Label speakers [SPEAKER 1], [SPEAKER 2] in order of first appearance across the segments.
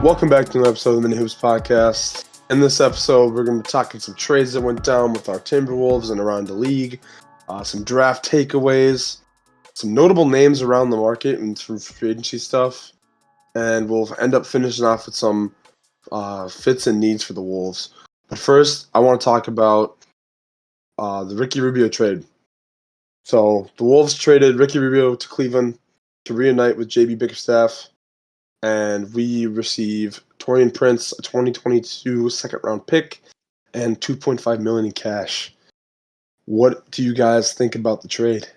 [SPEAKER 1] Welcome back to another episode of the Mini Hoops Podcast. In this episode, we're going to be talking some trades that went down with our Timberwolves and around the league, some draft takeaways, some notable names around the market and some free agency stuff, and we'll end up finishing off with some fits and needs for the Wolves. But first, I want to talk about the Ricky Rubio trade. So the Wolves traded Ricky Rubio to Cleveland to reunite with JB Bickerstaff, and we receive Taurean Prince, a 2022 second-round pick, and $2.5 million in cash. What do you guys think about the trade?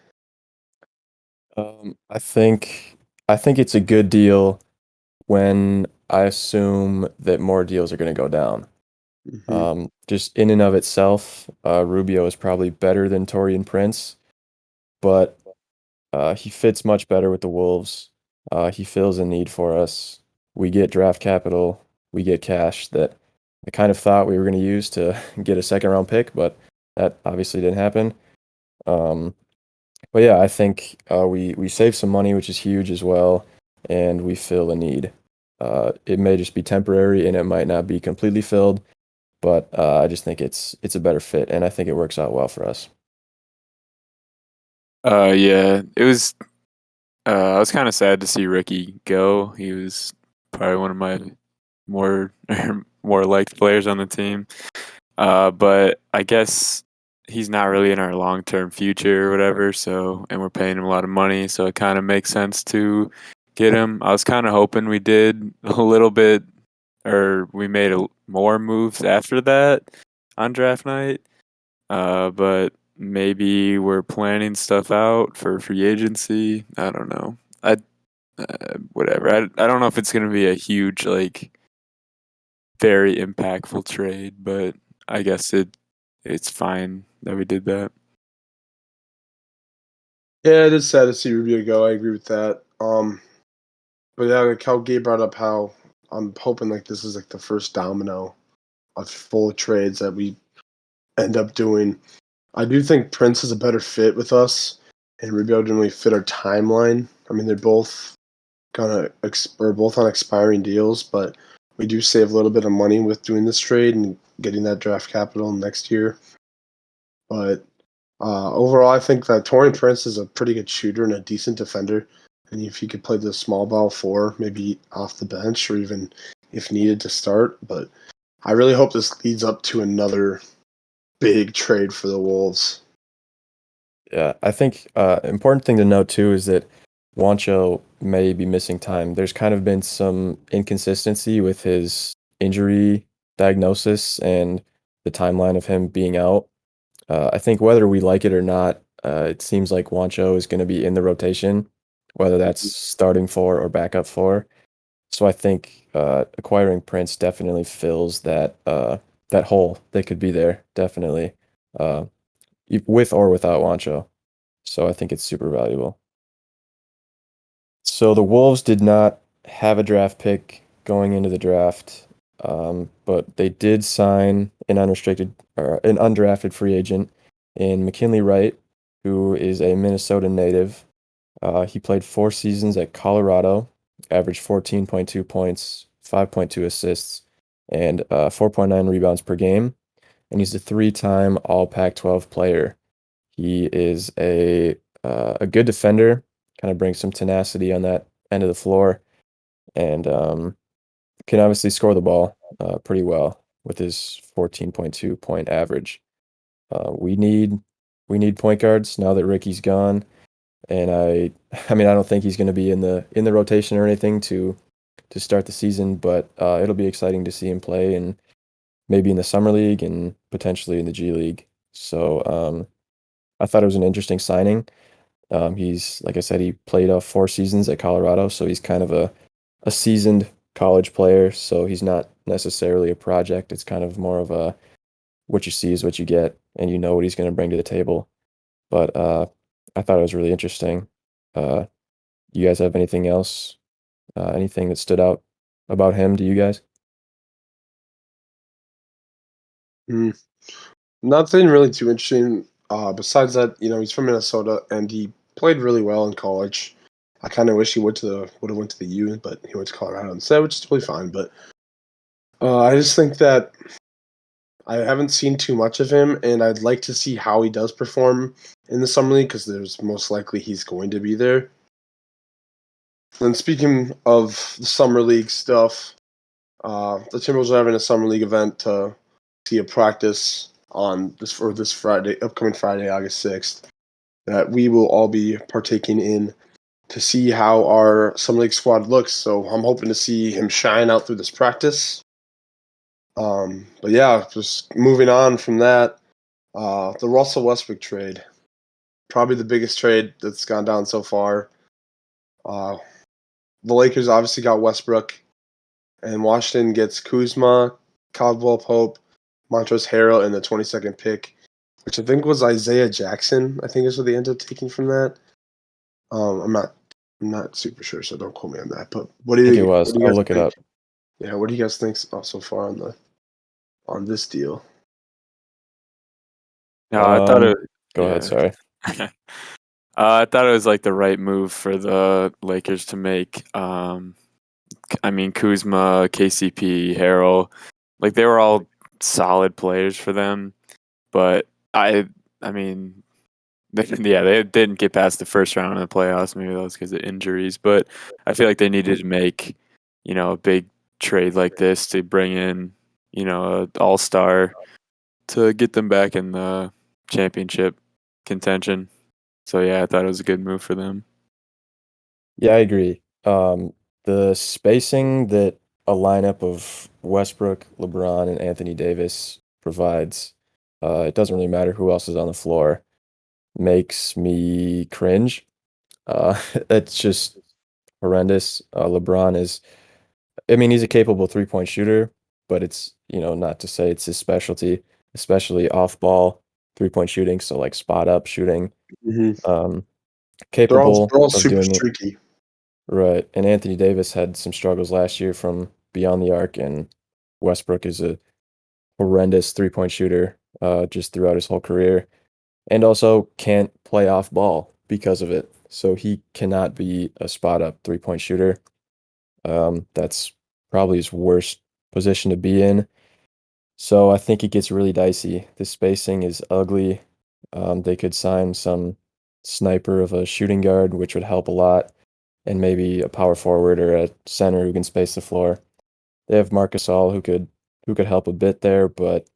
[SPEAKER 2] I think it's a good deal when I assume that more deals are going to go down.
[SPEAKER 1] Mm-hmm.
[SPEAKER 2] Just in and of itself, Rubio is probably better than Taurean Prince, but he fits much better with the Wolves. He fills a need for us. We get draft capital, we get cash that I kind of thought we were going to use to get a second round pick, but that obviously didn't happen. Um, But yeah, I think we save some money, which is huge as well, and we fill a need. It may just be temporary, and it might not be completely filled, but I just think it's a better fit, and I think it works out well for us.
[SPEAKER 3] Yeah, it was. I was kind of sad to see Ricky go. He was probably one of my more more liked players on the team. But I guess he's not really in our long term future or whatever. So, and we're paying him a lot of money, so it kind of makes sense to get him. I was kind of hoping we did a little bit, or we made more moves after that on draft night. But maybe we're planning stuff out for free agency. I don't know. Whatever. I don't know if it's gonna be a huge, like, very impactful trade, but I guess it's fine that we did that.
[SPEAKER 1] Yeah, it is sad to see Rubio go. I agree with that. But yeah, like how Gabe brought up how I'm hoping like this is like the first domino of full trades that we end up doing. I do think Prince is a better fit with us, and Rubio didn't really fit our timeline. I mean, they're both we're both on expiring deals, but we do save a little bit of money with doing this trade and getting that draft capital next year. But overall, I think that Taurean Prince is a pretty good shooter and a decent defender. And if he could play the small ball four, maybe off the bench or even if needed to start. But I really hope this leads up to another big trade for the Wolves.
[SPEAKER 2] Yeah, I think important thing to note too is that Wancho may be missing time. There's kind of been some inconsistency with his injury diagnosis and the timeline of him being out. I think whether we like it or not, it seems like Wancho is going to be in the rotation, whether that's starting for or backup for. So I think acquiring Prince definitely fills that hole that could be there, definitely, uh, with or without Wancho. So I think it's super valuable. So the Wolves did not have a draft pick going into the draft, but they did sign an unrestricted or an undrafted free agent in McKinley Wright, who is a Minnesota native. He played 4 seasons at Colorado, averaged 14.2 points, 5.2 assists, and 4.9 rebounds per game. And he's a three-time All Pac-12 player. He is a good defender, kind of brings some tenacity on that end of the floor, and can obviously score the ball pretty well with his 14.2 point average. We need point guards now that Ricky's gone, and I mean I don't think he's going to be in the rotation or anything to start the season, but it'll be exciting to see him play and maybe in the summer league and potentially in the G League. So I thought it was an interesting signing. He's, like I said, he played 4 seasons at Colorado, so he's kind of a seasoned college player. So he's not necessarily a project. It's kind of more of a what you see is what you get, and you know what he's going to bring to the table. But I thought it was really interesting. Uh, you guys have anything else? Anything that stood out about him to you guys?
[SPEAKER 1] Mm. Nothing really too interesting. Besides that, he's from Minnesota and he played really well in college. I kind of wish he would have went to the U, but he went to Colorado instead, which is totally fine. But I just think that I haven't seen too much of him, and I'd like to see how he does perform in the summer league because there's most likely he's going to be there. And speaking of the summer league stuff, the Timberwolves are having a summer league event to see a practice on this Friday, upcoming Friday, August 6th, that we will all be partaking in to see how our summer league squad looks. So I'm hoping to see him shine out through this practice. But yeah, just moving on from that, the Russell Westbrook trade, probably the biggest trade that's gone down so far. The Lakers obviously got Westbrook, and Washington gets Kuzma, Caldwell Pope, Montrezl Harrell, and the 22nd pick, which I think was Isaiah Jackson. I think is what they ended up taking from that. I'm not super sure, so don't quote me on that. But
[SPEAKER 2] I think it was.
[SPEAKER 1] what do you
[SPEAKER 2] I'll
[SPEAKER 1] guys
[SPEAKER 2] look it
[SPEAKER 1] think?
[SPEAKER 2] up.
[SPEAKER 1] Yeah, what do you guys think so far on this deal?
[SPEAKER 3] No, I thought it.
[SPEAKER 2] Go ahead.
[SPEAKER 3] Yeah.
[SPEAKER 2] Sorry.
[SPEAKER 3] I thought it was like the right move for the Lakers to make. I mean, Kuzma, KCP, Harrell, like they were all solid players for them. But I mean, they didn't get past the first round in the playoffs. Maybe that was because of injuries. But I feel like they needed to make, a big trade like this to bring in, an all-star to get them back in the championship contention. So yeah, I thought it was a good move for them.
[SPEAKER 2] Yeah, I agree. The spacing that a lineup of Westbrook, LeBron, and Anthony Davis provides, it doesn't really matter who else is on the floor, makes me cringe. It's just horrendous. LeBron is, I mean, he's a capable three-point shooter, but it's, not to say it's his specialty, especially off-ball three-point shooting, so like spot-up shooting.
[SPEAKER 1] Mm-hmm.
[SPEAKER 2] Um,
[SPEAKER 1] They're
[SPEAKER 2] capable
[SPEAKER 1] all
[SPEAKER 2] of
[SPEAKER 1] super
[SPEAKER 2] doing it.
[SPEAKER 1] streaky.
[SPEAKER 2] Right. And Anthony Davis had some struggles last year from beyond the arc, and Westbrook is a horrendous three-point shooter just throughout his whole career, and also can't play off ball because of it. So he cannot be a spot-up three-point shooter. That's probably his worst position to be in. So I think it gets really dicey. The spacing is ugly. They could sign some sniper of a shooting guard, which would help a lot, and maybe a power forward or a center who can space the floor. They have Marcus All who could help a bit there, but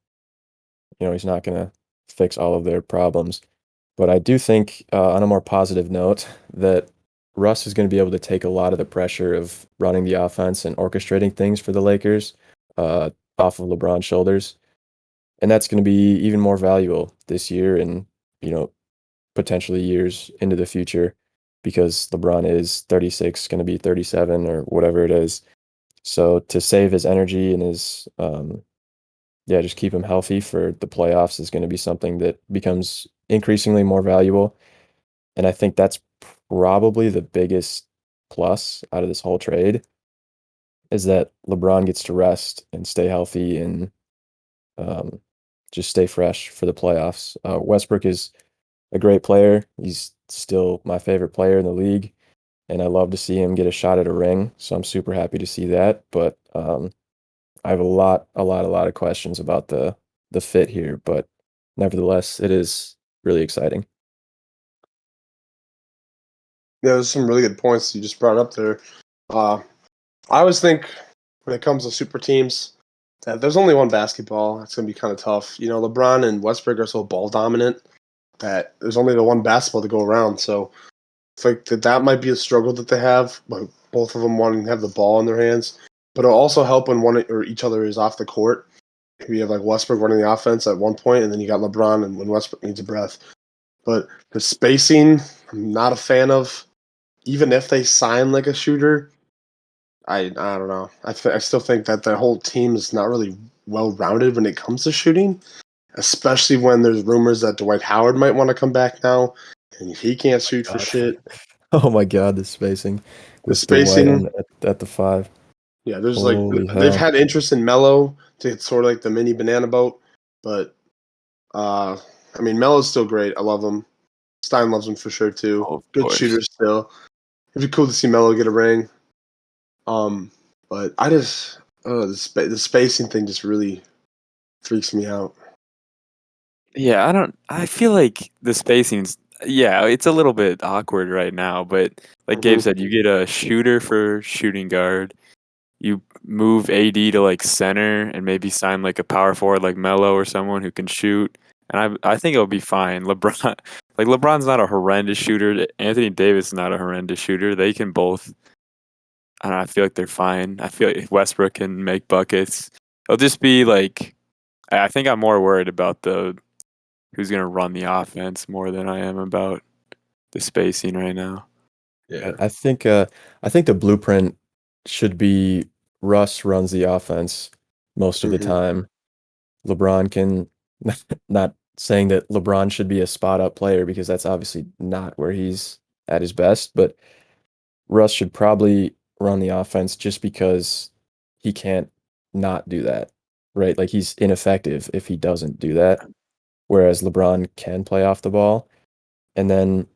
[SPEAKER 2] he's not gonna fix all of their problems. But I do think, on a more positive note, that Russ is going to be able to take a lot of the pressure of running the offense and orchestrating things for the Lakers uh, off of LeBron's shoulders, and that's going to be even more valuable this year and you know potentially years into the future because LeBron is 36, going to be 37 or whatever it is. So to save his energy and his yeah, just keep him healthy for the playoffs is going to be something that becomes increasingly more valuable. And I think that's probably the biggest plus out of this whole trade is that LeBron gets to rest and stay healthy and um, just stay fresh for the playoffs. Westbrook is a great player. He's still my favorite player in the league, and I love to see him get a shot at a ring. So I'm super happy to see that. But I have a lot of questions about the fit here. But nevertheless, it is really exciting.
[SPEAKER 1] Yeah, there's some really good points you just brought up there. I always think when it comes to super teams that there's only one basketball. It's going to be kind of tough. LeBron and Westbrook are so ball dominant that there's only the one basketball to go around. So I think that might be a struggle that they have, like both of them wanting to have the ball in their hands. But it'll also help when one or each other is off the court. We have like Westbrook running the offense at one point, and then you got LeBron, and when Westbrook needs a breath. But the spacing, I'm not a fan of. Even if they sign like a shooter, I don't know. I still think that the whole team is not really well rounded when it comes to shooting, especially when there's rumors that Dwight Howard might want to come back now, and he can't shoot for
[SPEAKER 2] God.
[SPEAKER 1] shit.
[SPEAKER 2] Oh my God, the spacing
[SPEAKER 1] The
[SPEAKER 2] with Dwight
[SPEAKER 1] spacing,
[SPEAKER 2] at the five.
[SPEAKER 1] yeah. There's like
[SPEAKER 2] Holy
[SPEAKER 1] they've
[SPEAKER 2] hell.
[SPEAKER 1] had interest in Melo to hit sort of like the mini banana boat, but I mean Melo's still great. I love him. Stein loves him for sure too.
[SPEAKER 3] Oh, of
[SPEAKER 1] Good
[SPEAKER 3] course.
[SPEAKER 1] shooter still. It'd be cool to see Melo get a ring. But I just the spacing thing just really freaks me out.
[SPEAKER 3] Yeah, I feel like the spacing's yeah, it's a little bit awkward right now, but like Gabe
[SPEAKER 1] Mhm.
[SPEAKER 3] said, you get a shooter for shooting guard. You move AD to like center and maybe sign like a power forward like Melo or someone who can shoot. And I think it'll be fine. LeBron's not a horrendous shooter. Anthony Davis is not a horrendous shooter. They can both. And I feel like they're fine. I feel like Westbrook can make buckets. It'll just be like I think I'm more worried about the who's gonna run the offense more than I am about the spacing right now.
[SPEAKER 1] Yeah.
[SPEAKER 2] I think the blueprint should be Russ runs the offense most of the
[SPEAKER 1] Hmm.
[SPEAKER 2] time. LeBron can not saying that LeBron should be a spot up player because that's obviously not where he's at his best, but Russ should probably run the offense just because he can't not do that, right? Like he's ineffective if he doesn't do that, whereas LeBron can play off the ball. And then,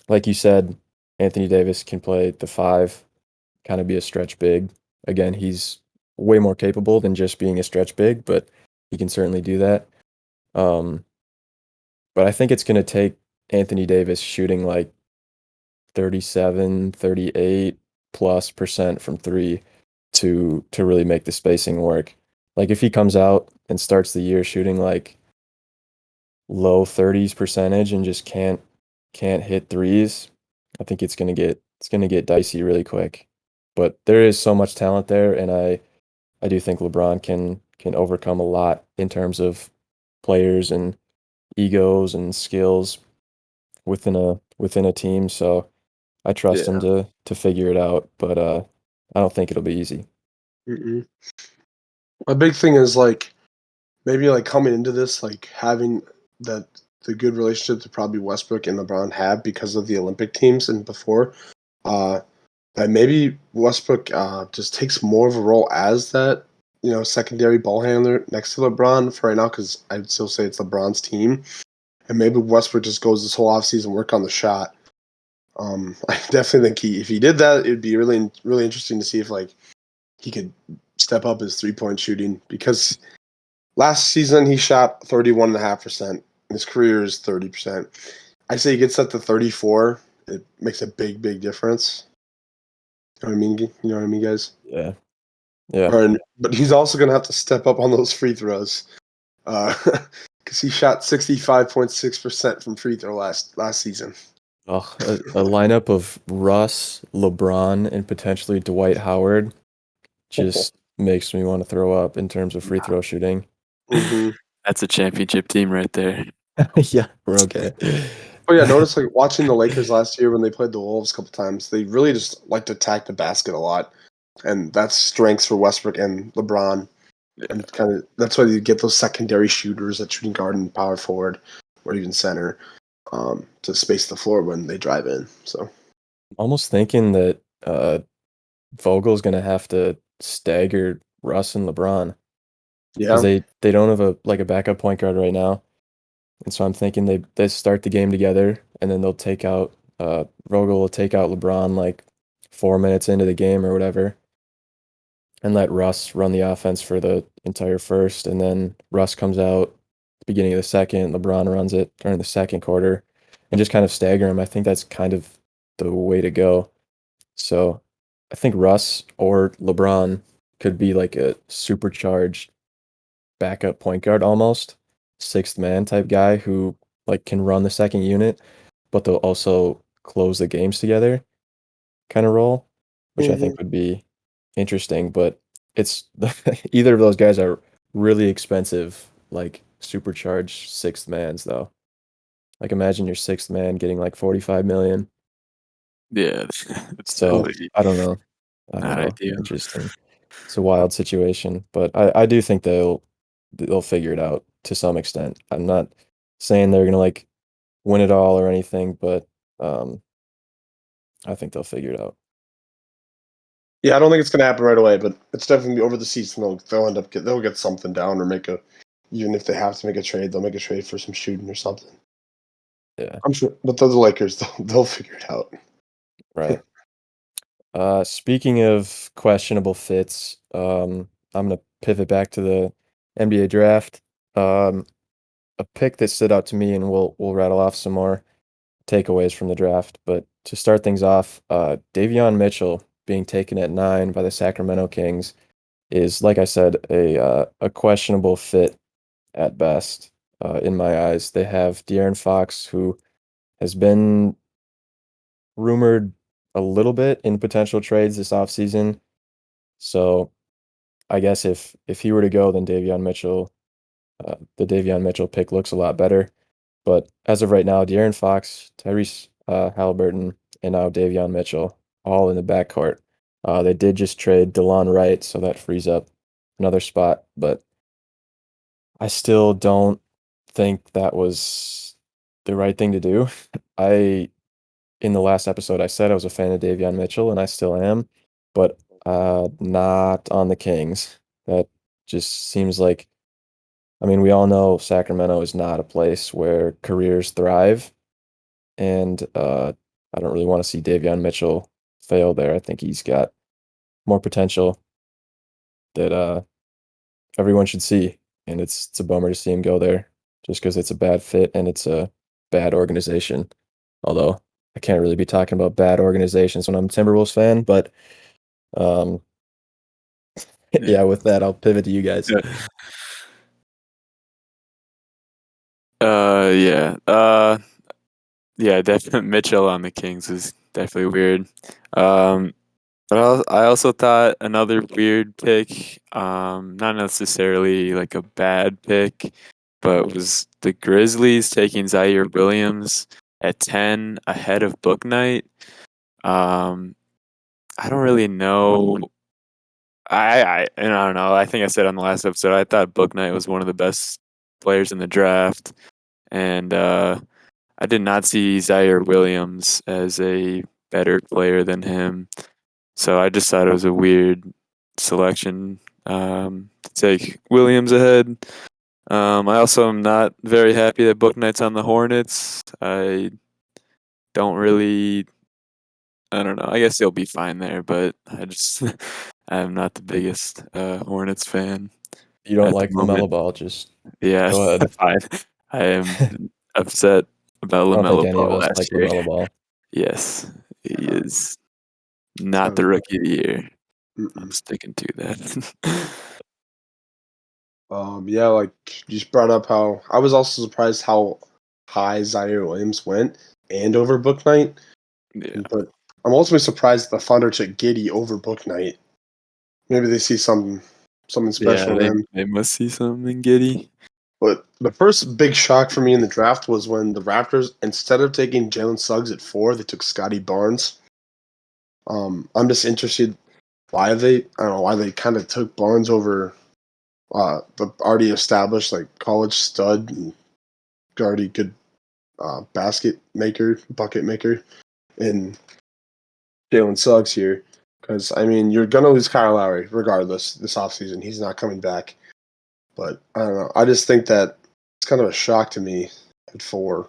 [SPEAKER 2] like you said, Anthony Davis can play the five, kind of be a stretch big. Again, he's way more capable than just being a stretch big, but he can certainly do that. Um, but I think it's going to take Anthony Davis shooting like 37, 38 plus percent from three to really make the spacing work. Like if he comes out and starts the year shooting like low 30s percentage and just can't hit threes, I think it's gonna get dicey really quick. But there is so much talent there, and I do think LeBron can overcome a lot in terms of players and egos and skills within a team. So I trust him
[SPEAKER 1] Yeah.
[SPEAKER 2] to figure it out, but I don't think it'll be easy.
[SPEAKER 1] Mm-mm. A big thing is like maybe like coming into this, like having that the good relationship that probably Westbrook and LeBron have because of the Olympic teams and before. Uh, that maybe Westbrook just takes more of a role as that secondary ball handler next to LeBron for right now because I'd still say it's LeBron's team, and maybe Westbrook just goes this whole offseason work on the shot. I definitely think if he did that, it'd be really interesting to see if like he could step up his 3-point shooting because last season he shot 31.5%. His career is 30%. I say he gets up to 34. It makes a big difference. You know what I mean? You know what I mean, guys?
[SPEAKER 2] Yeah. Yeah.
[SPEAKER 1] But he's also going to have to step up on those free throws because he shot 65.6% from free throw last season.
[SPEAKER 2] Oh, a lineup of Russ, LeBron, and potentially Dwight Howard just makes me want to throw up in terms of free throw shooting.
[SPEAKER 1] Hmm.
[SPEAKER 3] That's a championship team right there.
[SPEAKER 2] Yeah, we're okay.
[SPEAKER 1] Oh yeah, notice like watching the Lakers last year when they played the Wolves a couple times, they really just like to attack the basket a lot, and that's strengths for Westbrook and LeBron. And kind of that's why you get those secondary shooters at shooting guard and power forward, or even center, to space the floor when they drive in. So
[SPEAKER 2] Almost thinking that Vogel's gonna have to stagger Russ and LeBron because
[SPEAKER 1] yeah.
[SPEAKER 2] they don't have a backup point guard right now. And so I'm thinking they start the game together and then they'll take out Vogel will take out LeBron like 4 minutes into the game or whatever and let Russ run the offense for the entire first. And then Russ comes out beginning of the second, LeBron runs it during the second quarter and just kind of stagger him. I think that's kind of the way to go. So I think Russ or LeBron could be like a supercharged backup point guard almost, sixth man type guy who like can run the second unit, but they'll also close the games together kind of role, which I
[SPEAKER 1] Hmm.
[SPEAKER 2] think would be interesting. But it's either of those guys are really expensive, like supercharged sixth mans though. Like imagine your sixth man getting like 45 million.
[SPEAKER 3] Yeah, it's
[SPEAKER 2] So
[SPEAKER 3] totally
[SPEAKER 2] I don't know. I don't
[SPEAKER 3] not
[SPEAKER 2] know.
[SPEAKER 3] ideal.
[SPEAKER 2] Interesting. It's a wild situation, but I do think they'll figure it out to some extent. I'm not saying they're gonna like win it all or anything, but um, I think they'll figure it out.
[SPEAKER 1] Yeah, I don't think it's gonna happen right away, but it's definitely over the season. They'll get something down or even if they have to make a trade, they'll make a trade for some shooting or something.
[SPEAKER 2] Yeah,
[SPEAKER 1] I'm sure, but they're the Lakers. They'll figure it out.
[SPEAKER 2] right. Speaking of questionable fits, I'm gonna pivot back to the NBA draft. Um, a pick that stood out to me, and we'll rattle off some more takeaways from the draft. But to start things off, Davion Mitchell being taken at 9 by the Sacramento Kings is, like I said, a questionable fit at best, in my eyes. They have De'Aaron Fox, who has been rumored a little bit in potential trades this offseason. So I guess if he were to go, then the Davion Mitchell pick looks a lot better. But as of right now, De'Aaron Fox, Tyrese Halliburton, and now Davion Mitchell, all in the backcourt. They did just trade DeLon Wright, so that frees up another spot. But I still don't think that was the right thing to do. I In the last episode, I said I was a fan of Davion Mitchell, and I still am, but not on the Kings. That just seems like, I mean, we all know Sacramento is not a place where careers thrive, and I don't really want to see Davion Mitchell fail there. I think he's got more potential that everyone should see, and it's a bummer to see him go there just because it's a bad fit and it's a bad organization. Although I can't really be talking about bad organizations when I'm a Timberwolves fan, but um, yeah,
[SPEAKER 3] Yeah.
[SPEAKER 2] with that, I'll pivot to you guys.
[SPEAKER 3] Yeah. Yeah, definitely Mitchell on the Kings is definitely weird. Um, but I also thought another weird pick, not necessarily like a bad pick, but was the Grizzlies taking Zaire Williams at 10 ahead of Book Knight. Um, I don't really know. And I don't know. I think I said on the last episode I thought Book Knight was one of the best players in the draft, and I did not see Zaire Williams as a better player than him. So I just thought it was a weird selection, to take Williams ahead. I also am not very happy that Book Knight's on the Hornets. Don't really. I don't know. I guess he'll be fine there, but I just I'm not the biggest Hornets fan
[SPEAKER 2] You don't
[SPEAKER 3] at the
[SPEAKER 2] like
[SPEAKER 3] moment.
[SPEAKER 2] LaMelo Ball, just
[SPEAKER 3] Yeah,
[SPEAKER 2] go ahead.
[SPEAKER 3] fine. I am upset about
[SPEAKER 2] I don't think
[SPEAKER 3] LaMelo
[SPEAKER 2] any of
[SPEAKER 3] Ball
[SPEAKER 2] us
[SPEAKER 3] last
[SPEAKER 2] like
[SPEAKER 3] year.
[SPEAKER 2] LaMelo Ball.
[SPEAKER 3] Yes, he
[SPEAKER 1] Um,
[SPEAKER 3] is not
[SPEAKER 1] so,
[SPEAKER 3] the rookie of the year. I'm
[SPEAKER 1] mm-mm.
[SPEAKER 3] sticking to that.
[SPEAKER 1] Yeah, like you just brought up how I was also surprised how high Zaire Williams went and over Book Knight.
[SPEAKER 3] Yeah,
[SPEAKER 1] But I'm also surprised the Thunder took Giddy over Book Knight. Maybe they see something
[SPEAKER 3] yeah,
[SPEAKER 1] special in him.
[SPEAKER 3] they must see something in Giddy.
[SPEAKER 1] But the first big shock for me in the draft was when the Raptors, instead of taking Jalen Suggs at 4, they took Scotty Barnes. I'm just interested why they I don't know why they kind of took Barnes over the already established like college stud and already good bucket maker in Jalen Suggs here. Because I mean, you're gonna lose Kyle Lowry regardless this offseason. He's not coming back. But I don't know. I just think that it's kind of a shock to me at 4.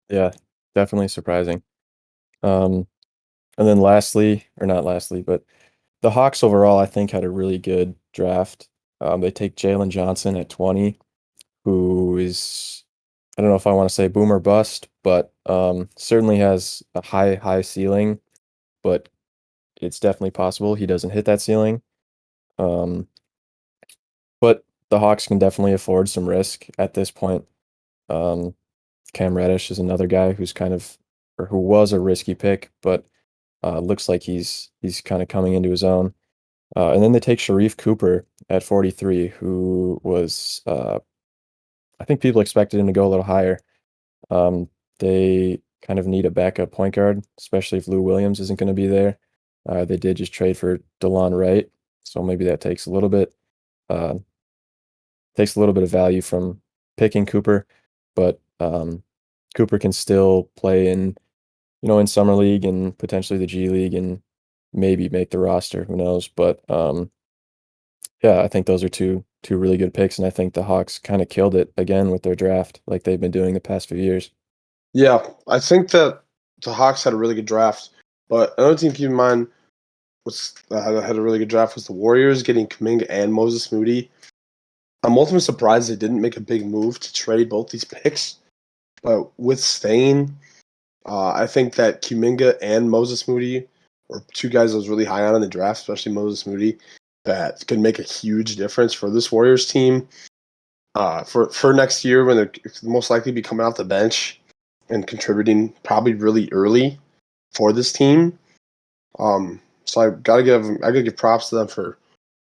[SPEAKER 2] Yeah, definitely surprising. Um, and then lastly, or not lastly, but the Hawks overall, I think, had a really good draft. They take Jalen Johnson at 20, who is, I don't know if I want to say boom or bust, but certainly has a high ceiling, but it's definitely possible he doesn't hit that ceiling. Um, but the Hawks can definitely afford some risk at this point. Um, Cam Reddish is another guy who's kind of, or who was a risky pick, but looks like he's kind of coming into his own. And then they take Sharif Cooper at 43, who was, I think people expected him to go a little higher. They kind of need a backup point guard, especially if Lou Williams isn't going to be there. They did just trade for DeLon Wright, so maybe that uh, takes a little bit of value from picking Cooper, but Cooper can still play in summer league and potentially the G League and maybe make the roster. Who knows? But yeah, I think those are two really good picks, and I think the Hawks kind of killed it again with their draft, like they've been doing the past few years.
[SPEAKER 1] Yeah, I think that the Hawks had a really good draft. But another team to keep in mind had a really good draft was the Warriors getting Kuminga and Moses Moody. I'm ultimately surprised they didn't make a big move to trade both these picks. But with staying, I think that Kuminga and Moses Moody were two guys I was really high on in the draft, especially Moses Moody, that could make a huge difference for this Warriors team. For next year, when they're most likely be coming off the bench and contributing probably really early for this team. So I gotta give props to them for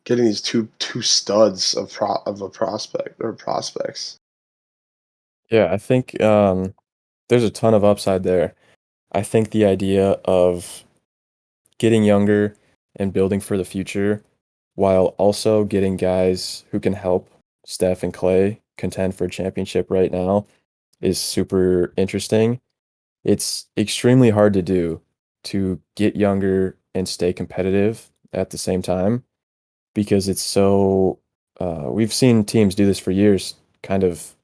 [SPEAKER 1] getting these two studs of a prospect or prospects.
[SPEAKER 2] Yeah, I think there's a ton of upside there. I think the idea of getting younger and building for the future while also getting guys who can help Steph and Clay contend for a championship right now is super interesting. It's extremely hard to do to get younger and stay competitive at the same time because it's so we've seen teams do this for years, kind of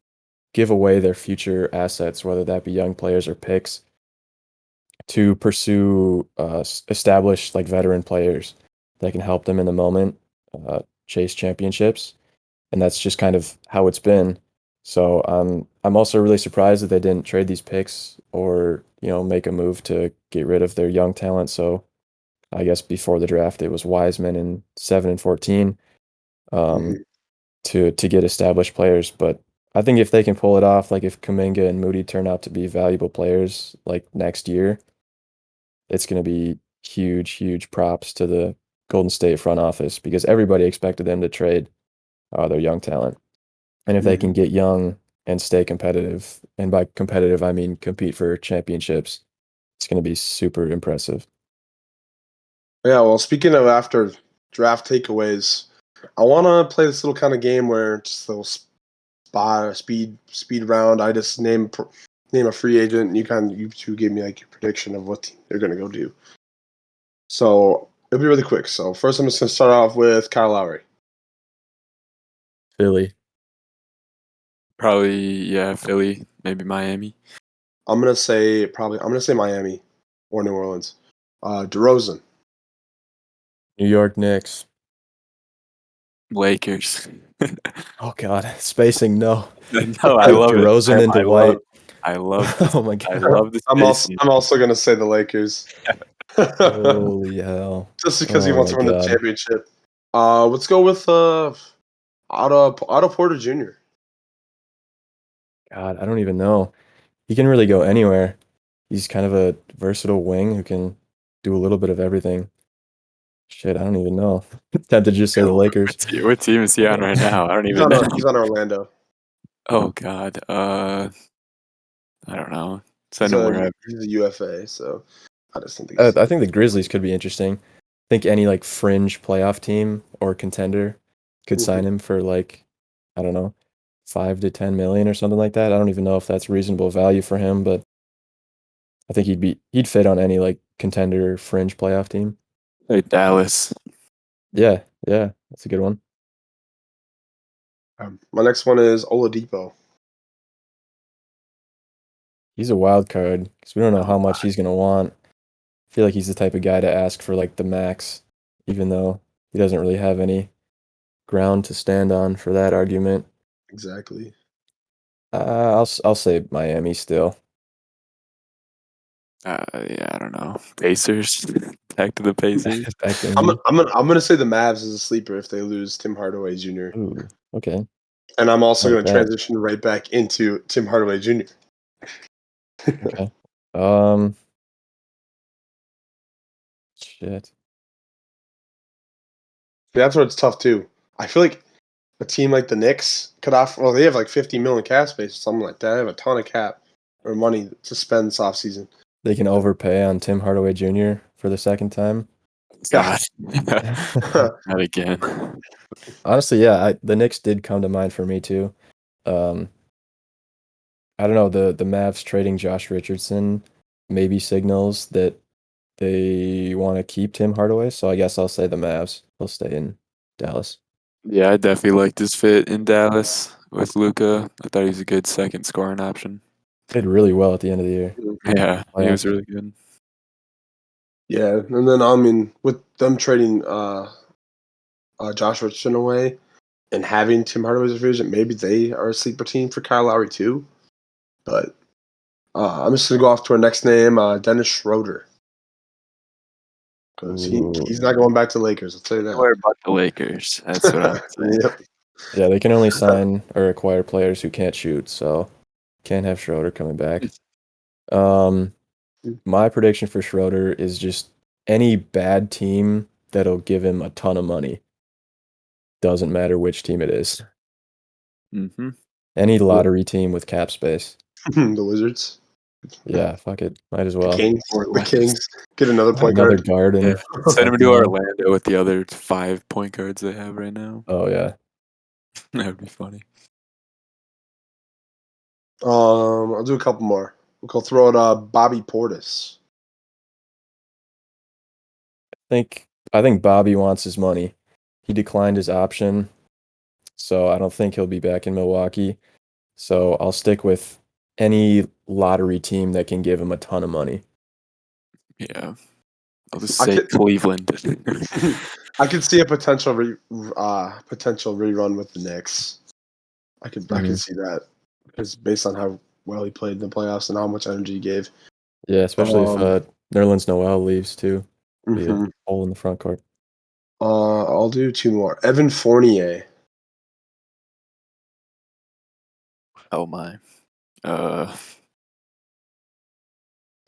[SPEAKER 2] give away their future assets, whether that be young players or picks, to pursue established like veteran players that can help them in the moment chase championships, and that's just kind of how it's been. So I'm also really surprised that they didn't trade these picks or make a move to get rid of their young talent. So I guess before the draft it was Wiseman in 7 and 14 um,
[SPEAKER 1] Mhm.
[SPEAKER 2] to get established players. But I think if they can pull it off, like if Kuminga and Moody turn out to be valuable players like next year, it's going to be huge, huge props to the Golden State front office because everybody expected them to trade their young talent. And if they can
[SPEAKER 1] Mhm.
[SPEAKER 2] get young and stay competitive, and by competitive, I mean compete for championships, it's going to be super impressive.
[SPEAKER 1] Yeah, well, speaking of after draft takeaways, I want to play this little kind of game where it's a little speed round. I just name a free agent, and you two give me like your prediction of what they're gonna go do. So it'll be really quick. So first, I'm just gonna start off with Kyle Lowry.
[SPEAKER 2] Philly,
[SPEAKER 3] Probably, yeah, Philly, maybe Miami.
[SPEAKER 1] I'm gonna say Miami or New Orleans. DeRozan.
[SPEAKER 2] New York Knicks.
[SPEAKER 3] Lakers.
[SPEAKER 2] Oh God, spacing, no.
[SPEAKER 3] No, I
[SPEAKER 2] Dude,
[SPEAKER 3] love it.
[SPEAKER 2] DeRozan and Dwight.
[SPEAKER 3] I love this.
[SPEAKER 2] Oh my
[SPEAKER 3] I
[SPEAKER 2] God.
[SPEAKER 3] love the spacing.
[SPEAKER 1] I'm also gonna say the Lakers.
[SPEAKER 2] Holy hell.
[SPEAKER 1] Just because he
[SPEAKER 2] Oh
[SPEAKER 1] wants
[SPEAKER 2] my
[SPEAKER 1] to win the
[SPEAKER 2] God.
[SPEAKER 1] championship. Let's go with Otto Porter Jr.
[SPEAKER 2] God, I don't even know. He can really go anywhere. He's kind of a versatile wing who can do a little bit of everything. Shit, I don't even know. Tempted to just say the Lakers.
[SPEAKER 3] What team is he on right now? I don't
[SPEAKER 1] He's
[SPEAKER 3] even know.
[SPEAKER 1] he's on Orlando.
[SPEAKER 3] Oh God. I don't know. Send him wherever.
[SPEAKER 1] He's a UFA, so I just don't think
[SPEAKER 2] I think the Grizzlies could be interesting. I think any like fringe playoff team or contender could sign him for like, I don't know, 5 to 10 million or something like that. I don't even know if that's reasonable value for him, but I think he'd fit on any like contender fringe playoff team.
[SPEAKER 3] Hey, Dallas.
[SPEAKER 2] Yeah, yeah, that's a good one.
[SPEAKER 1] My next one is Oladipo.
[SPEAKER 2] He's a wild card because we don't know how much he's gonna want. I feel like he's the type of guy to ask for like the max, even though he doesn't really have any ground to stand on for that argument.
[SPEAKER 1] Exactly.
[SPEAKER 2] I'll say Miami still.
[SPEAKER 3] Yeah, I don't know. Pacers. Back to the Pacers.
[SPEAKER 2] Back to Indy.
[SPEAKER 1] I'm gonna say the Mavs is a sleeper if they lose Tim Hardaway Jr.
[SPEAKER 2] Ooh, okay.
[SPEAKER 1] And I'm
[SPEAKER 2] I
[SPEAKER 1] also
[SPEAKER 2] like
[SPEAKER 1] gonna
[SPEAKER 2] that.
[SPEAKER 1] transition right back into Tim Hardaway Jr.
[SPEAKER 2] Okay. Um, shit.
[SPEAKER 1] That's where it's tough too. I feel like a team like the Knicks could offer. Well, they have like 50 million cap space or something like that. They have a ton of cap or money to spend this offseason.
[SPEAKER 2] They can overpay on Tim Hardaway Jr. for the second time.
[SPEAKER 3] God. Not again.
[SPEAKER 2] Honestly, yeah, the Knicks did come to mind for me too. Um, I don't know, the Mavs trading Josh Richardson maybe signals that they want to keep Tim Hardaway, so I guess I'll say the Mavs. They'll stay in Dallas.
[SPEAKER 3] Yeah, I definitely liked his fit in Dallas with Luca. I thought he was a good second scoring option.
[SPEAKER 2] Did really well at the end of the year.
[SPEAKER 3] Yeah, he was
[SPEAKER 2] Playoffs.
[SPEAKER 3] really good.
[SPEAKER 1] Yeah, and then I mean, with them trading Josh Richardson away and having Tim Hardaway as a free agent, maybe they are a sleeper team for Kyle Lowry too. But I'm just gonna go off to our next name, Dennis Schroeder, because he's not going back to Lakers. I'll tell you that.
[SPEAKER 3] Nowhere but the Lakers. That's what I'm saying.
[SPEAKER 1] Yep.
[SPEAKER 2] Yeah, they can only sign or acquire players who can't shoot, so can't have Schroeder coming back. My prediction for Schroeder is just any bad team that'll give him a ton of money. Doesn't matter which team it is.
[SPEAKER 3] Mm-hmm.
[SPEAKER 2] Any lottery team with cap space.
[SPEAKER 1] The Wizards,
[SPEAKER 2] Yeah, fuck it. Might as
[SPEAKER 1] the
[SPEAKER 2] well.
[SPEAKER 1] Kings,
[SPEAKER 3] Or
[SPEAKER 1] the Kings. Get another point
[SPEAKER 2] Another
[SPEAKER 1] guard.
[SPEAKER 2] guard and
[SPEAKER 3] Yeah. Send him to Orlando with the other 5 point guards they have right now.
[SPEAKER 2] Oh yeah.
[SPEAKER 3] That would be funny.
[SPEAKER 1] I'll do a couple more. We'll throw out Bobby Portis.
[SPEAKER 2] I think Bobby wants his money. He declined his option, so I don't think he'll be back in Milwaukee. So I'll stick with any lottery team that can give him a ton of money.
[SPEAKER 3] Yeah. I'll just
[SPEAKER 1] I
[SPEAKER 3] say
[SPEAKER 1] could-
[SPEAKER 3] Cleveland.
[SPEAKER 1] I could see a potential rerun with the Knicks. I could see that because based on how well he played in the playoffs and how much energy he gave.
[SPEAKER 2] Yeah, especially if Nerlens Noel leaves too. Be a
[SPEAKER 1] Mhm.
[SPEAKER 2] hole in the front court.
[SPEAKER 1] I'll do 2 more. Evan Fournier.
[SPEAKER 3] Oh my.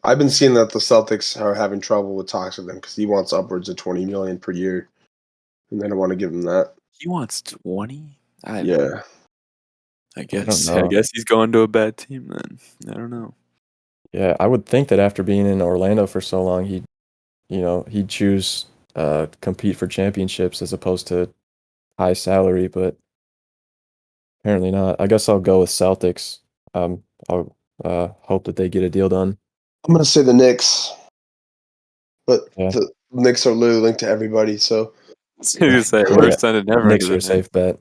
[SPEAKER 1] I've been seeing that the Celtics are having trouble with talks with him because he wants upwards of $20 million per year, and they don't want to give him that.
[SPEAKER 3] He wants 20?
[SPEAKER 1] Yeah,
[SPEAKER 3] I
[SPEAKER 2] don't
[SPEAKER 3] guess
[SPEAKER 2] know.
[SPEAKER 3] he's going to a bad team then. I don't know.
[SPEAKER 2] Yeah, I would think that after being in Orlando for so long, he'd choose compete for championships as opposed to high salary, but apparently not. I guess I'll go with Celtics. I'll hope that they get a deal done.
[SPEAKER 1] I'm gonna say the Knicks, but
[SPEAKER 2] Yeah.
[SPEAKER 1] the Knicks are literally linked to everybody. So,
[SPEAKER 3] You say
[SPEAKER 2] Yeah,
[SPEAKER 3] we're sending never
[SPEAKER 2] Knicks
[SPEAKER 3] to
[SPEAKER 2] are a
[SPEAKER 3] the
[SPEAKER 2] safe bet.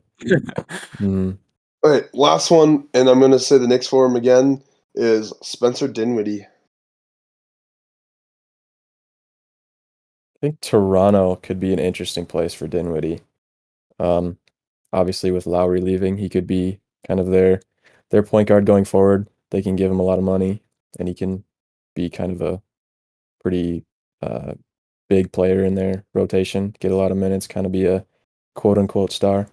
[SPEAKER 2] Mm.
[SPEAKER 1] all right, last one, and I'm gonna say the Knicks for him again is Spencer Dinwiddie.
[SPEAKER 2] I think Toronto could be an interesting place for Dinwiddie. Obviously with Lowry leaving, he could be kind of their point guard going forward. They can give him a lot of money, and he can be kind of a pretty uh, big player in their rotation, get a lot of minutes, kind of be a quote unquote star.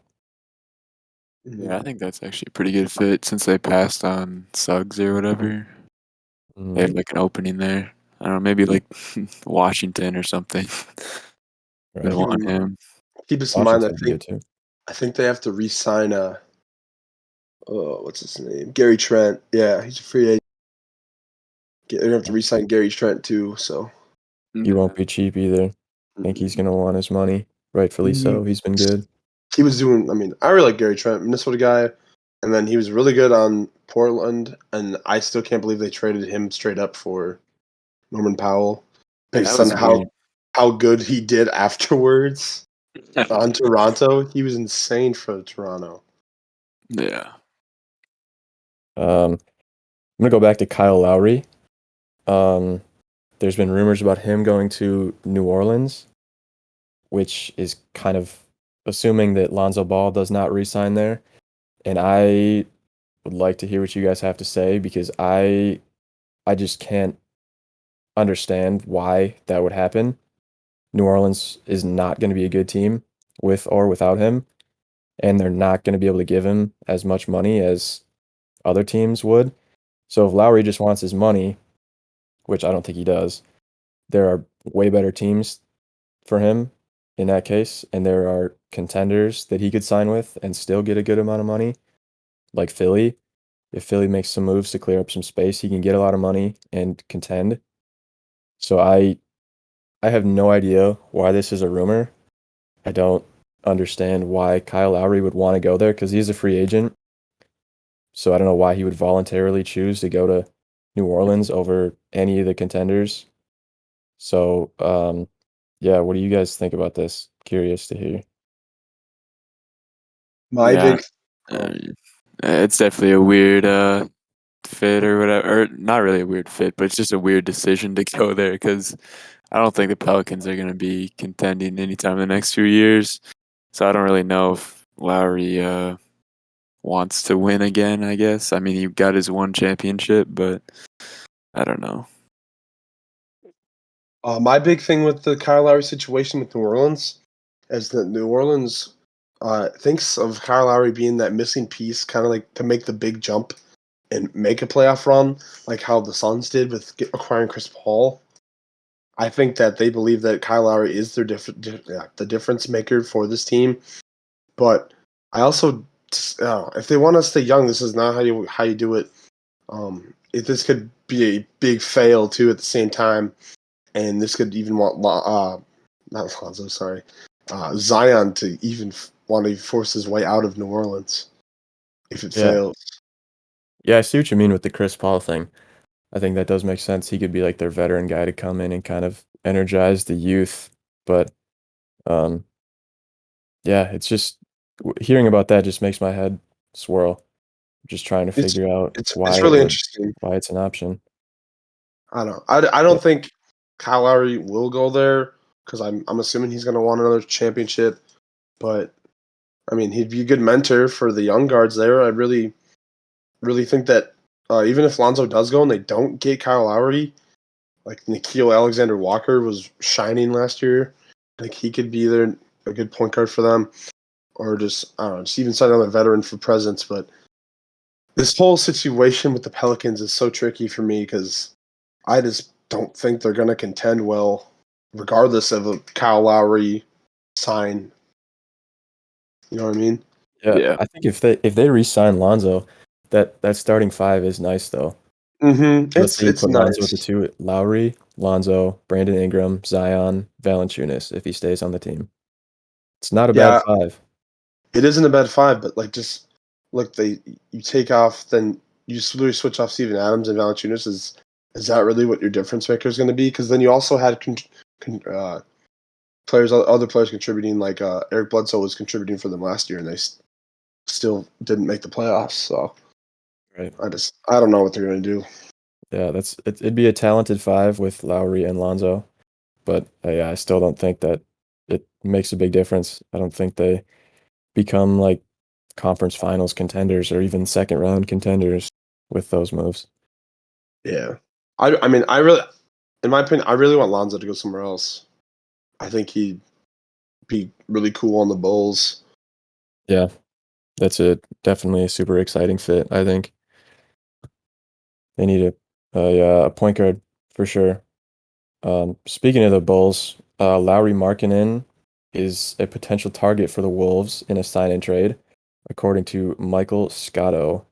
[SPEAKER 3] Yeah, I think that's actually a pretty good fit since they passed on Suggs or whatever. They
[SPEAKER 2] Mm,
[SPEAKER 3] have like an opening there. I don't know, maybe like Washington or something. Would
[SPEAKER 2] right.
[SPEAKER 3] want him.
[SPEAKER 1] Keep this in mind.
[SPEAKER 2] Washington would be good too.
[SPEAKER 1] I think they have to re-sign what's his name? Gary Trent. Yeah, he's a free agent. They're gonna have to re-sign Gary Trent too. So
[SPEAKER 2] He won't be cheap either. I think he's gonna want his money, rightfully so. He's been good.
[SPEAKER 1] he was doing. I mean, I really like Gary Trent, Minnesota guy, and then he was really good on Portland. And I still can't believe they traded him straight up for Norman Powell,
[SPEAKER 3] Yeah, that
[SPEAKER 1] based
[SPEAKER 3] was
[SPEAKER 1] on
[SPEAKER 3] weird.
[SPEAKER 1] how good he did afterwards on Toronto. He was insane for Toronto.
[SPEAKER 3] Yeah.
[SPEAKER 2] I'm gonna go back to Kyle Lowry. There's been rumors about him going to New Orleans, which is kind of assuming that Lonzo Ball does not re-sign there. And I would like to hear what you guys have to say because I just can't understand why that would happen. New Orleans is not going to be a good team with or without him, and they're not going to be able to give him as much money as other teams would. So if Lowry just wants his money, which I don't think he does, there are way better teams for him in that case, and there are contenders that he could sign with and still get a good amount of money, like Philly. If Philly makes some moves to clear up some space, he can get a lot of money and contend. So I have no idea why this is a rumor. I don't understand why Kyle Lowry would want to go there because he's a free agent. So I don't know why he would voluntarily choose to go to New Orleans over any of the contenders. So yeah, what do you guys think about this? Curious to hear.
[SPEAKER 1] My
[SPEAKER 3] Yeah.
[SPEAKER 1] big.
[SPEAKER 3] It's definitely a weird fit or whatever. Or not really a weird fit, but it's just a weird decision to go there because I don't think the Pelicans are going to be contending anytime in the next few years. So I don't really know if Lowry wants to win again, I guess. I mean, he got his one championship, but I don't know.
[SPEAKER 1] My big thing with the Kyle Lowry situation with New Orleans is that New Orleans thinks of Kyle Lowry being that missing piece, kind of like to make the big jump and make a playoff run, like how the Suns did with acquiring Chris Paul. I think that they believe that Kyle Lowry is their the difference maker for this team. But I also, if they want to stay young, this is not how you do it. This could be a big fail too at the same time, and this could even want not Lonzo, sorry, Zion to even want to force his way out of New Orleans if it
[SPEAKER 2] Yeah.
[SPEAKER 1] fails.
[SPEAKER 2] Yeah, I see what you mean with the Chris Paul thing. I think that does make sense. He could be like their veteran guy to come in and kind of energize the youth. But um, yeah, it's just hearing about that just makes my head swirl. Just trying to
[SPEAKER 1] It's
[SPEAKER 2] figure out
[SPEAKER 1] it's really interesting.
[SPEAKER 2] why it's an option.
[SPEAKER 1] I don't know. I
[SPEAKER 2] Yeah,
[SPEAKER 1] don't think Kyle Lowry will go there because I'm assuming he's going to want another championship. But I mean, he'd be a good mentor for the young guards there. I really think that even if Lonzo does go and they don't get Kyle Lowry, like Nikhil Alexander Walker was shining last year, like he could be there a good point guard for them, or just I don't know, just even sign another veteran for presence. But this whole situation with the Pelicans is so tricky for me because I just don't think they're going to contend well, regardless of a Kyle Lowry sign. You know what I mean?
[SPEAKER 2] yeah.
[SPEAKER 3] Yeah.
[SPEAKER 2] I think if they re-sign Lonzo, that starting five is nice though.
[SPEAKER 1] Mm-hmm.
[SPEAKER 2] Let's say you
[SPEAKER 1] It's
[SPEAKER 2] put Lonzo at the
[SPEAKER 1] nice.
[SPEAKER 2] two, Lowry, Lonzo, Brandon Ingram, Zion, Valanciunas if he stays on the team. It's not a bad
[SPEAKER 1] Yeah,
[SPEAKER 2] five.
[SPEAKER 1] it isn't a bad five, but like just look, you take off, then you just literally switch off Steven Adams and Valanciunas. Is that really what your difference maker is going to be? Because then you also had players, other players contributing, like Eric Bledsoe was contributing for them last year, and they still didn't make the playoffs. So
[SPEAKER 2] Right.
[SPEAKER 1] I don't know what they're going to do.
[SPEAKER 2] Yeah, it'd be a talented five with Lowry and Lonzo, but yeah, I still don't think that it makes a big difference. I don't think they become like conference finals contenders or even second round contenders with those moves.
[SPEAKER 1] Yeah, I mean, I really, in my opinion, I really want Lonzo to go somewhere else. I think he'd be really cool on the Bulls.
[SPEAKER 2] Yeah, that's definitely a super exciting fit. I think they need yeah, a point guard for sure. Speaking of the Bulls, Lauri Markkanen is a potential target for the Wolves in a sign and trade, according to Michael Scotto.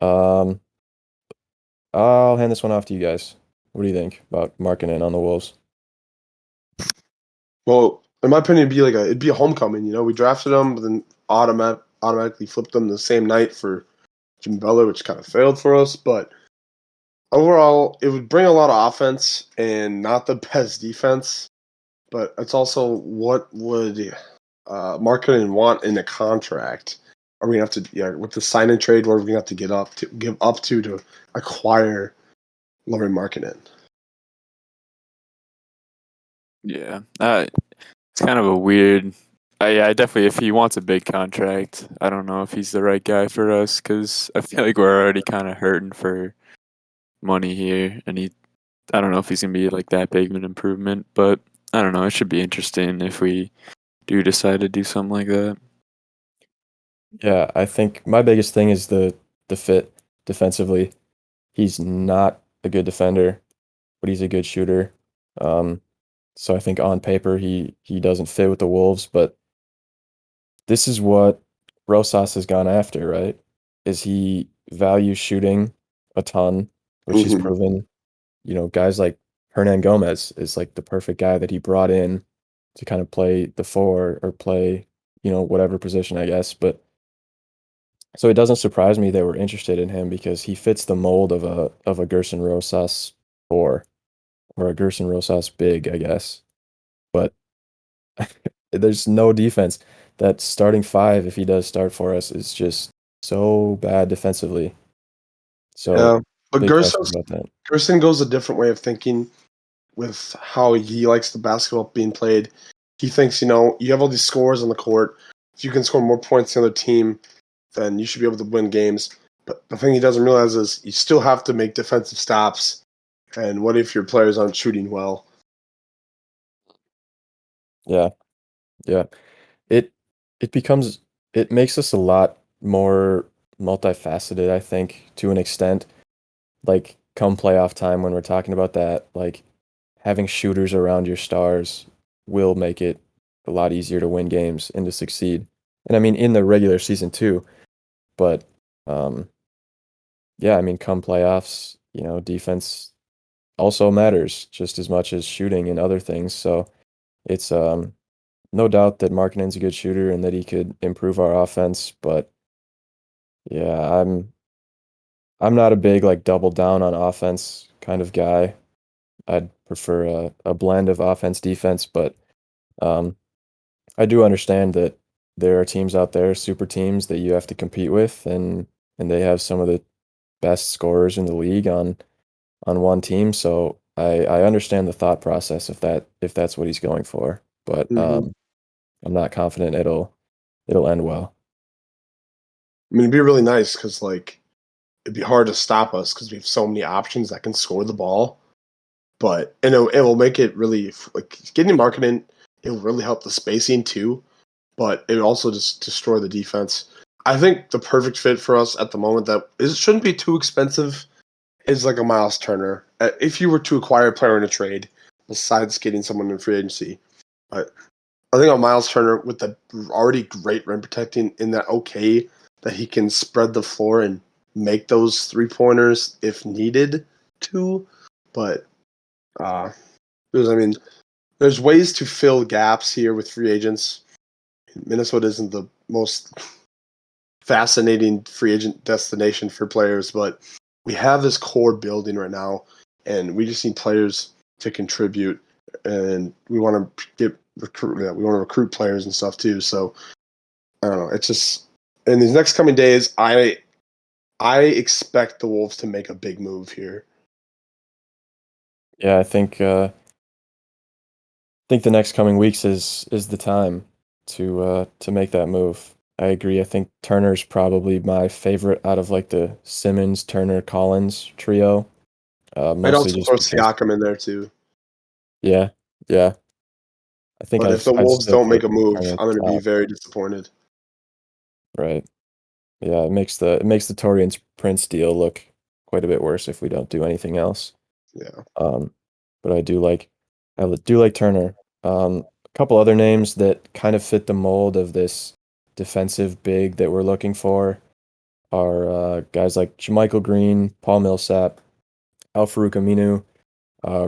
[SPEAKER 2] Um, I'll hand this one off to you guys. What do you think about Markkanen on the Wolves?
[SPEAKER 1] Well, in my opinion, it'd be a homecoming. You know, we drafted him, but then automatically flipped him the same night for Jimmy Butler, which kind of failed for us. But overall, it would bring a lot of offense and not the best defense. But it's also what would Marketing want in a contract? Are we gonna have to with the sign and trade? What are we gonna have to give up to acquire Laurie Marketing?
[SPEAKER 3] Yeah. It's kind of a weird. I definitely, if he wants a big contract, I don't know if he's the right guy for us because I feel like we're already kind of hurting for money here, and I don't know if he's gonna be like that big of an improvement, but I don't know. It should be interesting if we do decide to do something like that.
[SPEAKER 2] Yeah, I think my biggest thing is the fit defensively. He's not a good defender, but he's a good shooter. Um, so I think on paper he doesn't fit with the Wolves, but this is what Rosas has gone after, right? Is he values shooting a ton, which he's
[SPEAKER 1] Mm-hmm.
[SPEAKER 2] proven. Guys like Hernan Gomez is like the perfect guy that he brought in to kind of play the four or play, whatever position, I guess. But so it doesn't surprise me they were interested in him because he fits the mold of a Gerson Rosas four or a Gerson Rosas big, I guess. But there's no defense. That starting five, if he does start for us, is just so bad defensively. So
[SPEAKER 1] Yeah, but
[SPEAKER 2] big questions about that.
[SPEAKER 1] Gerson goes a different way of thinking. with how he likes the basketball being played. He thinks, you have all these scores on the court. If you can score more points than the other team, then you should be able to win games. But the thing he doesn't realize is you still have to make defensive stops. And what if your players aren't shooting well?
[SPEAKER 2] Yeah, yeah. It it makes us a lot more multifaceted, I think, to an extent. Like come playoff time when we're talking about that, like having shooters around your stars will make it a lot easier to win games and to succeed. And I mean in the regular season too, but um yeah, I mean come playoffs, defense also matters just as much as shooting and other things. So it's no doubt that Markkanen's a good shooter and that he could improve our offense, but yeah, I'm not a big like double down on offense kind of guy. I'd prefer a blend of offense defense, but um, I do understand that there are teams out there, super teams that you have to compete with, and they have some of the best scorers in the league on one team. So I understand the thought process if that's what he's going for, but
[SPEAKER 1] Mm-hmm.
[SPEAKER 2] I'm not confident it'll end well.
[SPEAKER 1] I mean, it'd be really nice because, it'd be hard to stop us because we have so many options that can score the ball. But it will make it really getting Markkanen. It will really help the spacing too, but it will also just destroy the defense. I think the perfect fit for us at the moment that shouldn't be too expensive is like a Miles Turner. If you were to acquire a player in a trade, besides getting someone in free agency, but I think on Miles Turner with the already great rim protecting in that that he can spread the floor and make those 3-pointers if needed to, but uh, there's ways to fill gaps here with free agents. Minnesota isn't the most fascinating free agent destination for players, but we have this core building right now, and we just need players to contribute, and we want to we want to recruit players and stuff too. So I don't know. It's just in these next coming days, I expect the Wolves to make a big move here.
[SPEAKER 2] Yeah, I think the next coming weeks is the time to make that move. I agree. I think Turner's probably my favorite out of like the Simmons, Turner, Collins trio.
[SPEAKER 1] I'd
[SPEAKER 2] Mostly
[SPEAKER 1] also
[SPEAKER 2] just
[SPEAKER 1] throw
[SPEAKER 2] because,
[SPEAKER 1] Siakam in there too.
[SPEAKER 2] yeah, yeah. I think
[SPEAKER 1] But if the
[SPEAKER 2] I'd
[SPEAKER 1] Wolves
[SPEAKER 2] still
[SPEAKER 1] don't
[SPEAKER 2] put
[SPEAKER 1] make a move,
[SPEAKER 2] Turner at
[SPEAKER 1] I'm going to
[SPEAKER 2] the
[SPEAKER 1] be
[SPEAKER 2] top,
[SPEAKER 1] very disappointed.
[SPEAKER 2] right? Yeah, it makes the Torian Prince deal look quite a bit worse if we don't do anything else.
[SPEAKER 1] Yeah.
[SPEAKER 2] Um, but I do like Turner. A couple other names that kind of fit the mold of this defensive big that we're looking for are guys like Jermichael Green, Paul Millsap, Al-Farouq Aminu,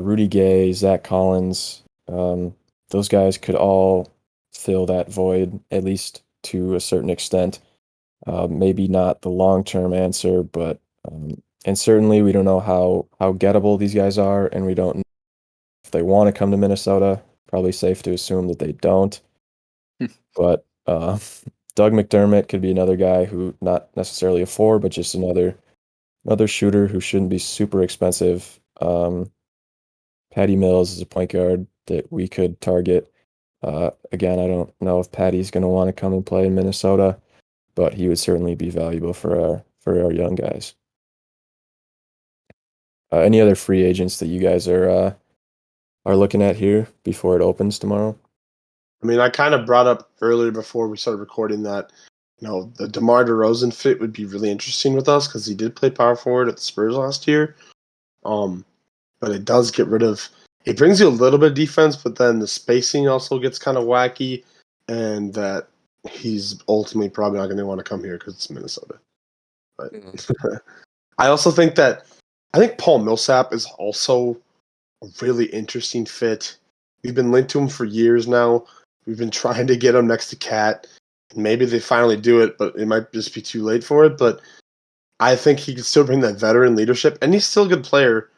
[SPEAKER 2] Rudy Gay, Zach Collins. Those guys could all fill that void, at least to a certain extent. Maybe not the long-term answer, but and certainly we don't know how gettable these guys are, and we don't know if they want to come to Minnesota. Probably safe to assume that they don't. But Doug McDermott could be another guy who not necessarily a four, but just another shooter who shouldn't be super expensive. Patty Mills is a point guard that we could target. Again, I don't know if Patty's going to want to come and play in Minnesota, but he would certainly be valuable for our young guys. Any other free agents that you guys are looking at here before it opens tomorrow?
[SPEAKER 1] I mean, I kind of brought up earlier before we started recording that, the DeMar DeRozan fit would be really interesting with us because he did play power forward at the Spurs last year. Um, but it does get rid of. It brings you a little bit of defense, but then the spacing also gets kind of wacky, and that he's ultimately probably not going to want to come here because it's Minnesota. But I also think Paul Millsap is also a really interesting fit. We've been linked to him for years now. We've been trying to get him next to Cat. Maybe they finally do it, but it might just be too late for it. But I think he could still bring that veteran leadership, and he's still a good player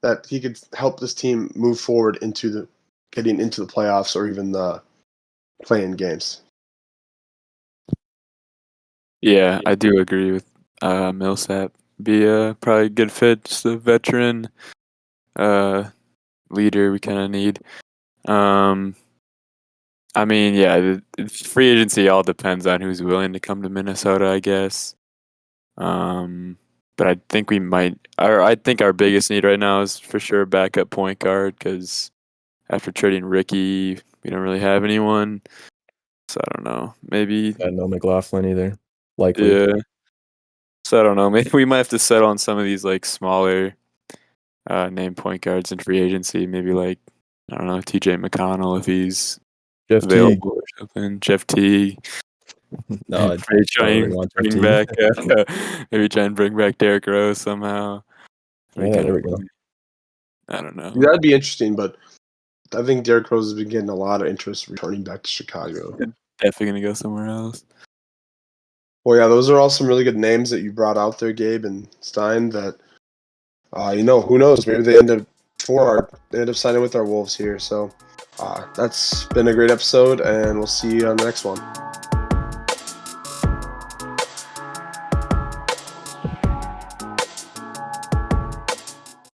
[SPEAKER 1] that he could help this team move forward into getting into the playoffs or even the playing games.
[SPEAKER 3] Yeah, I do agree with Millsap. Be probably a good fit, just a veteran, uh, leader we kind of need. I mean, yeah, the free agency all depends on who's willing to come to Minnesota, I guess. But I think we might. I think our biggest need right now is for sure a backup point guard because after trading Ricky, we don't really have anyone. So I don't know. Maybe
[SPEAKER 2] No McLaughlin either. Likely.
[SPEAKER 3] yeah. So I don't know. Maybe we might have to settle on some of these like smaller name point guards in free agency. Maybe like I don't know TJ McConnell if he's
[SPEAKER 2] Jeff Teague.
[SPEAKER 3] available or something. Jeff Teague.
[SPEAKER 2] No, I
[SPEAKER 3] Maybe try
[SPEAKER 2] don't really
[SPEAKER 3] and
[SPEAKER 2] want Jeff
[SPEAKER 3] bring
[SPEAKER 2] Teague.
[SPEAKER 3] back. Maybe try and bring back Derrick Rose somehow.
[SPEAKER 2] Yeah, there we go.
[SPEAKER 3] I don't know.
[SPEAKER 1] That'd be interesting, but I think Derrick Rose has been getting a lot of interest returning back to Chicago.
[SPEAKER 3] Definitely gonna go somewhere else.
[SPEAKER 1] Well, yeah, those are all some really good names that you brought out there, Gabe and Stein. That who knows? Maybe they end up signing with our Wolves here. So that's been a great episode, and we'll see you on the next one.